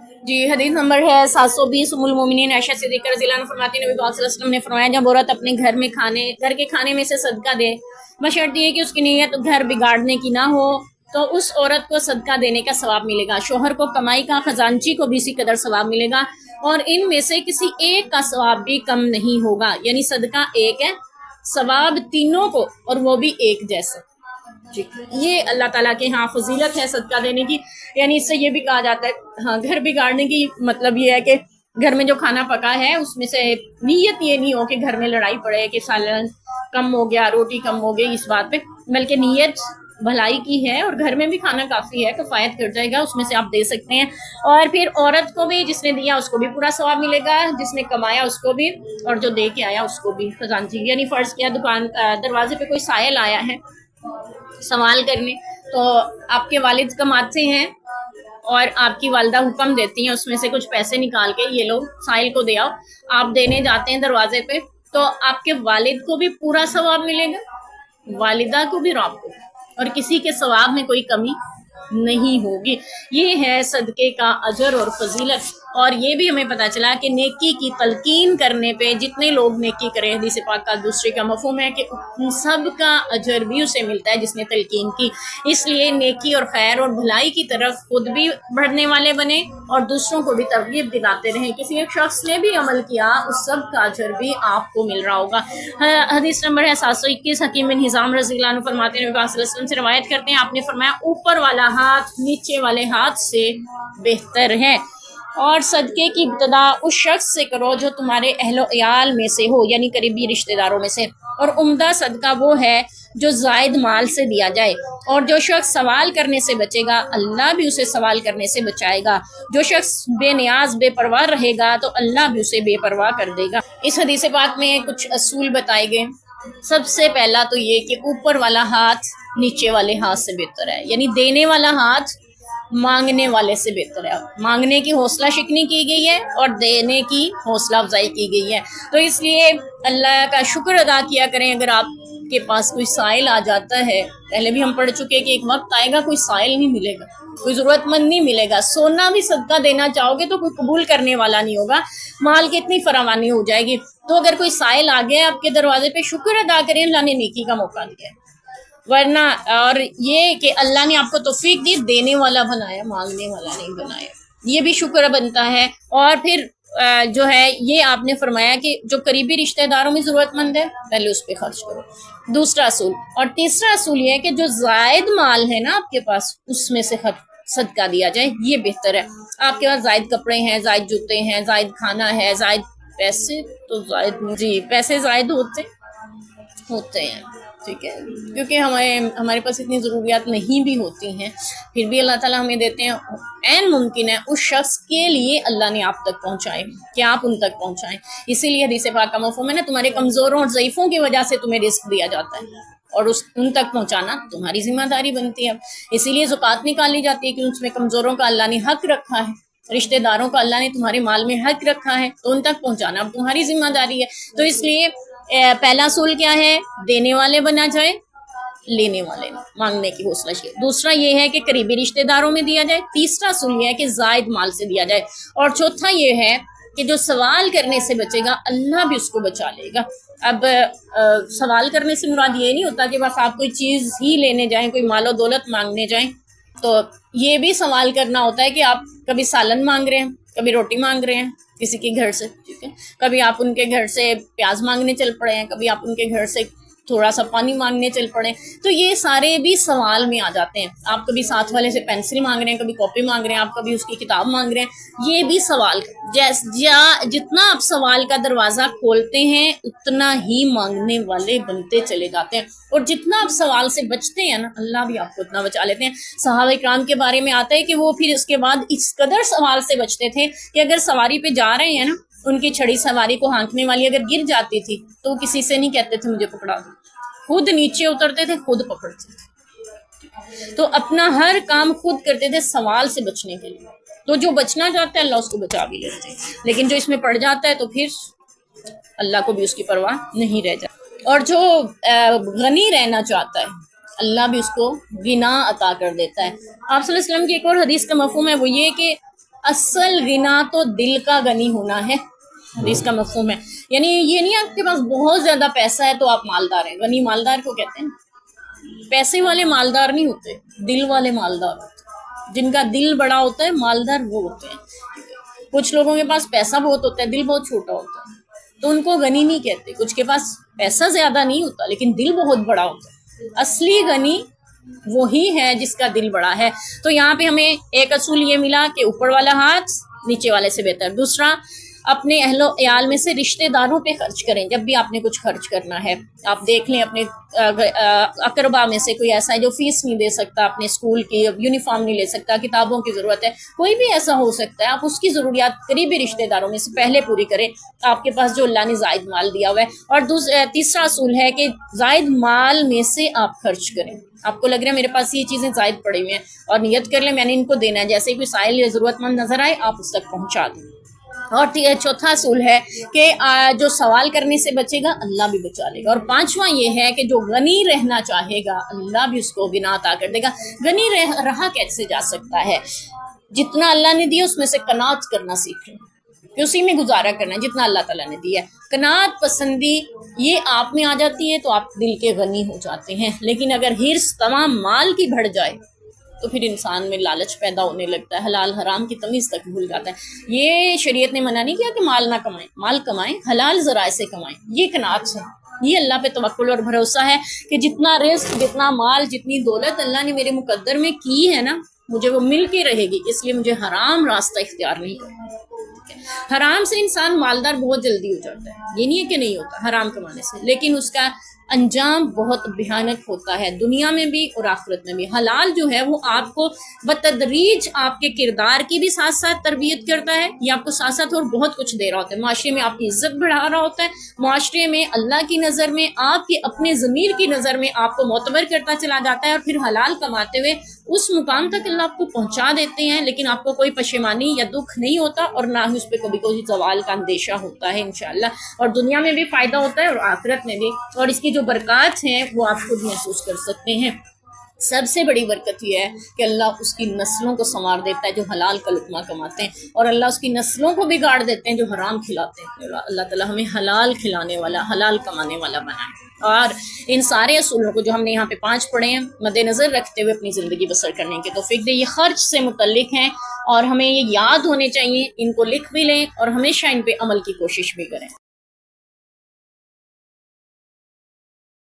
जी, हदीस नंबर है 720। उम्मुल मोमिनीन आयशा सिद्दीक़ा रज़ियल्लाहु अन्हा फरमाती हैं, नबी पाक सल्लल्लाहु अलैहि वसल्लम ने फरमाया, जब औरत अपने घर के खाने में से सदका दे, बशर्त ये कि उसकी नीयत घर बिगाड़ने की ना हो, तो उस औरत को सदका देने का सवाब मिलेगा। शोहर को कमाई का, खजांची को भी इसी कदर सवाब मिलेगा, और इनमें से किसी एक का सवाब भी कम नहीं होगा। यानी सदका एक है, सवाब तीनों को, और वो भी एक जैसा। जी, ये अल्लाह ताला के यहाँ फजीलत है सदका देने की। यानी इससे ये भी कहा जाता है, हाँ, घर बिगाड़ने की मतलब ये है कि घर में जो खाना पका है उसमें से नीयत ये नहीं हो कि घर में लड़ाई पड़े कि सालन कम हो गया, रोटी कम हो गई, इस बात पे, बल्कि नीयत भलाई की है और घर में भी खाना काफ़ी है, किफ़ायत कर जाएगा, उसमें से आप दे सकते हैं। और फिर औरत को भी, जिसने दिया उसको भी पूरा सवाब मिलेगा, जिसने कमाया उसको भी, और जो दे के आया उसको भी। खजांची यानी फ़र्ज़ किया दरवाजे पे कोई सायल आया है सवाल करने, तो आपके वालिद कमाते हैं और आपकी वालदा हुक्म देती हैं उसमें से कुछ पैसे निकाल के, ये लो साहिल को दे आओ। आप देने जाते हैं दरवाजे पे, तो आपके वालिद को भी पूरा सवाब मिलेगा, वालिदा को भी और आपको, और किसी के सवाब में कोई कमी नहीं होगी। ये है सदके का अजर और फजीलत। और ये भी हमें पता चला कि नेकी की तलकीन करने पे जितने लोग नेकी करें, हदीस पाक का दूसरे का मफहूम है कि उन सब का अजर भी उसे मिलता है जिसने तलकीन की। इसलिए नेकी और खैर और भलाई की तरफ खुद भी बढ़ने वाले बने और दूसरों को भी तरगीब दिलाते रहें। किसी एक शख्स ने भी अमल किया, उस सब का अजर भी आपको मिल रहा होगा। हदीस नंबर है 721। हकीम बिन हिज़ाम रज़ियल्लाहु अन्हु फरमाते हैं, नबी पाक सल्लल्लाहु अलैहि वसल्लम से रवायत करते हैं, आपने फरमाया, ऊपर वाला हाथ नीचे वाले हाथ से बेहतर है, और सदके की इब्तदा उस शख्स से करो जो तुम्हारे अहलो याल में से हो, यानी करीबी रिश्तेदारों में से। और उम्दा सदका वो है जो जायद माल से दिया जाए, और जो शख्स सवाल करने से बचेगा अल्लाह भी उसे सवाल करने से बचाएगा। जो शख्स बेनियाज बेपरवाह रहेगा तो अल्लाह भी उसे बेपरवाह कर देगा। इस हदीस पाक में कुछ असूल बताए गए। सबसे पहला तो ये कि ऊपर वाला हाथ नीचे वाले हाथ से बेहतर है, यानी देने वाला हाथ मांगने वाले से बेहतर है। मांगने की हौसला शिकनी की गई है और देने की हौसला अफजाई की गई है। तो इसलिए अल्लाह का शुक्र अदा किया करें। अगर आपके पास कोई साइल आ जाता है, पहले भी हम पढ़ चुके कि एक वक्त आएगा कोई साइल नहीं मिलेगा, कोई ज़रूरतमंद नहीं मिलेगा। सोना भी सदका देना चाहोगे तो कोई कबूल करने वाला नहीं होगा, माल की इतनी फरावानी हो जाएगी। तो अगर कोई साइल आ गया आपके दरवाजे पे, शुक्र अदा करें, अल्लाह ने नेकी का मौका दिया है। वरना, और ये कि अल्लाह ने आपको तौफीक दी, देने वाला बनाया, मांगने वाला नहीं बनाया, ये भी शुक्र बनता है। और फिर जो है ये आपने फरमाया कि जो करीबी रिश्तेदारों में ज़रूरतमंद है पहले उस पर खर्च करो, दूसरा असूल। और तीसरा असूल ये है कि जो जायद माल है ना आपके पास, उसमें से सदका दिया जाए, ये बेहतर है। आपके पास जायद कपड़े हैं, जायद जूते हैं, जायद खाना है, जायद पैसे, तो जायद, जी, पैसे जायद होते हैं, ठीक है, क्योंकि हमारे पास इतनी ज़रूरियात नहीं भी होती हैं, फिर भी अल्लाह ताला हमें देते हैं। ऐन मुमकिन है उस शख्स के लिए अल्लाह ने आप तक पहुँचाए कि आप उन तक पहुँचाएं। इसीलिए हदीस पाक का मफ़हूम है ना, तुम्हारे कमज़ोरों और ज़ईफ़ों की वजह से तुम्हें रिस्क दिया जाता है और उन तक पहुँचाना तुम्हारी जिम्मेदारी बनती है। इसीलिए ज़कात निकाली जाती है कि उसमें कमज़ोरों का अल्लाह ने हक रखा है, रिश्तेदारों का अल्लाह ने तुम्हारे माल में हक रखा है, तो उन तक पहुँचाना अब तुम्हारी जिम्मेदारी है। तो इसलिए पहला असूल क्या है, देने वाले बना जाए, लेने वाले, मांगने की हौसला चाहिए। दूसरा ये है कि करीबी रिश्तेदारों में दिया जाए। तीसरा असूल ये है कि जायद माल से दिया जाए। और चौथा ये है कि जो सवाल करने से बचेगा अल्लाह भी उसको बचा लेगा। अब सवाल करने से मुराद ये नहीं होता कि बस आप कोई चीज़ ही लेने जाएं, कोई मालो दौलत मांगने जाएं, तो ये भी सवाल करना होता है कि आप कभी सालन मांग रहे हैं, कभी रोटी मांग रहे हैं किसी के घर से, ठीक है, कभी आप उनके घर से प्याज मांगने चल पड़े हैं, कभी आप उनके घर से थोड़ा सा पानी मांगने चल पड़े, तो ये सारे भी सवाल में आ जाते हैं। आप कभी साथ वाले से पेंसिल मांग रहे हैं, कभी कॉपी मांग रहे हैं, आप कभी उसकी किताब मांग रहे हैं, ये भी सवाल। जितना आप सवाल का दरवाज़ा खोलते हैं उतना ही मांगने वाले बनते चले जाते हैं, और जितना आप सवाल से बचते हैं ना, अल्लाह भी आपको उतना बचा लेते हैं। सहाबा इकराम के बारे में आता है कि वो फिर इसके बाद इस कदर सवाल से बचते थे कि अगर सवारी पे जा रहे हैं ना, उनकी छड़ी सवारी को हाँकने वाली अगर गिर जाती थी तो किसी से नहीं कहते थे मुझे पकड़ा दो, खुद नीचे उतरते थे, खुद पकड़ते थे। तो अपना हर काम खुद करते थे सवाल से बचने के लिए। तो जो बचना चाहता है अल्लाह उसको बचा भी लेते हैं, लेकिन जो इसमें पड़ जाता है तो फिर अल्लाह को भी उसकी परवाह नहीं रह जाती। और जो गनी रहना चाहता है अल्लाह भी उसको गिना अता कर देता है। आप सल्लल्लाहु अलैहि वसल्लम की एक और हदीस का मफहूम है, वो ये कि असल गिना तो दिल का गनी होना है, हदीस का मफहूम है। यानी ये नहीं आपके पास बहुत ज्यादा पैसा है तो आप मालदार हैं, गनी मालदार को कहते हैं। पैसे वाले मालदार नहीं होते, दिल वाले मालदार होते हैं। जिनका दिल बड़ा होता है मालदार वो होते हैं। कुछ लोगों के पास पैसा बहुत होता है, दिल बहुत छोटा होता है, तो उनको गनी नहीं कहते। कुछ के पास पैसा ज्यादा नहीं होता लेकिन दिल बहुत बड़ा होता है। असली गनी वही है जिसका दिल बड़ा है। तो यहाँ पे हमें एक असूल ये मिला कि ऊपर वाला हाथ नीचे वाले से बेहतर। दूसरा, अपने अहलो याल में से रिश्तेदारों पे खर्च करें। जब भी आपने कुछ खर्च करना है, आप देख लें अपने अकरबा में से कोई ऐसा है जो फीस नहीं दे सकता, अपने स्कूल की यूनिफॉर्म नहीं ले सकता, किताबों की ज़रूरत है, कोई भी ऐसा हो सकता है, आप उसकी ज़रूरियात करीबी रिश्तेदारों में से पहले पूरी करें, आपके पास जो अल्लाह ने जायद माल दिया हुआ है। और तीसरा असूल है कि जायद माल में से आप खर्च करें। आपको लग रहा है मेरे पास ये चीज़ें जायद पड़ी हुई हैं, और नियत कर लें मैंने इनको देना है, जैसे कोई साइल या ज़रूरतमंद नजर आए आप उस तक पहुँचा दें। और चौथा असूल है कि जो सवाल करने से बचेगा अल्लाह भी बचा लेगा। और पांचवा ये है कि जो गनी रहना चाहेगा अल्लाह भी उसको गिना अता कर देगा। गनी रहा कैसे जा सकता है? जितना अल्लाह ने दिया उसमें से कनात करना सीख लें कि उसी में गुजारा करना है जितना अल्लाह ताला ने दिया है। कनात पसंदी ये आप में आ जाती है तो आप दिल के गनी हो जाते हैं। लेकिन अगर हिर्स तमाम माल की बढ़ जाए तो फिर इंसान में लालच पैदा होने लगता है, हलाल हराम की तमीज़ तक भूल जाता है। ये शरीयत ने मना नहीं किया कि माल ना कमाएं, माल कमाएं, हलाल ज़राए से कमाएं। ये कनात है, ये अल्लाह पे तवक्कुल और भरोसा है कि जितना रिस्क, जितना माल, जितनी दौलत अल्लाह ने मेरे मुकद्दर में की है ना, मुझे वो मिल के रहेगी, इसलिए मुझे हराम रास्ता इख्तियार नहीं करना। हराम से इंसान मालदार बहुत जल्दी हो जाता है, ये नहीं है कि नहीं होता हराम कमाने से, लेकिन उसका अंजाम बहुत भयानक होता है दुनिया में भी और आखिरत में भी। हलाल जो है वो आपको बतदरीज आपके किरदार की भी साथ साथ तरबियत करता है, ये आपको साथ साथ और बहुत कुछ दे रहा होता है। माशरे में आपकी इज्जत बढ़ा रहा होता है, माशरे में अल्लाह की नज़र में, आपके अपने ज़मीर की नज़र में आपको मोतबर करता चला जाता है। और फिर हलाल कमाते हुए उस मुकाम तक अल्लाह आपको पहुँचा देते हैं, लेकिन आपको कोई पशेमानी या दुख नहीं होता और ना ही उस पर कभी कोई जवाल का अंदेशा होता है इंशाअल्लाह। और दुनिया में भी फ़ायदा होता है और आखिरत में भी। और इसकी जो बरकत हैं वो आप खुद महसूस कर सकते हैं। सबसे बड़ी बरकत यह है कि अल्लाह उसकी नस्लों को संवार देता है जो हलाल का लुक़मा कमाते हैं, और अल्लाह उसकी नस्लों को बिगाड़ देते हैं जो हराम खिलाते हैं। अल्लाह ताला हमें हलाल खिलाने वाला, हलाल कमाने वाला बनाए। और इन सारे असूलों को जो हमने यहाँ पे 5 पढ़े हैं मद्देनज़र रखते हुए अपनी ज़िंदगी बसर करने के तौफीक दे। ये खर्च से मुतल्लिक हैं और हमें ये याद होने चाहिए, इनको लिख भी लें और हमेशा इन पे अमल की कोशिश भी करें।